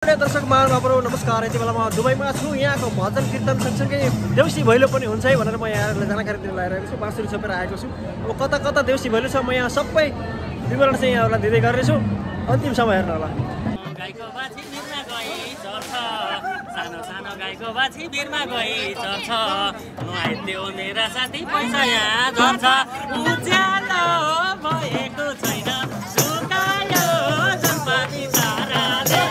दर्शक महानुभावहरु नमस्कार। यति बेला म दुबईमा छु। यहाँको भजन कीर्तन सँगसँगै देउसी भैलो पनि हुन्छ है भनेर म यहाँहरुलाई जानकारी दिन लागिरहेको छु। बाँसुरी छोपेर आएको छु। अब कता कता देउसी भैलो छ म यहाँ सबै विवरण चाहिँ यहाँहरुलाई दिँदै गर्नेछु। अन्तिम समय हेर्नु होला। गाईको बाछी बिरमा गई चर्छ, सानो सानो गाईको बाछी बिरमा गई चर्छ, नुहाइदेऊ मेरा साथी पैसा यहाँ झर्छ, उज्यालो भएको छैन सुकायो जन्मदी ताराले।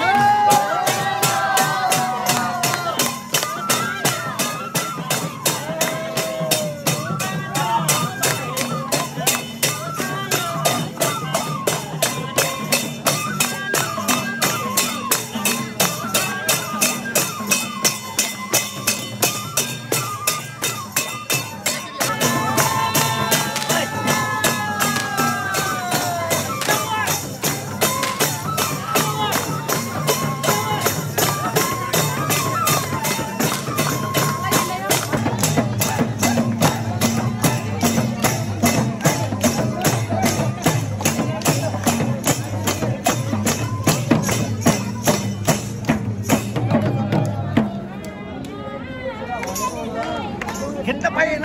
खेल्न पाएन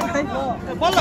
बल्ल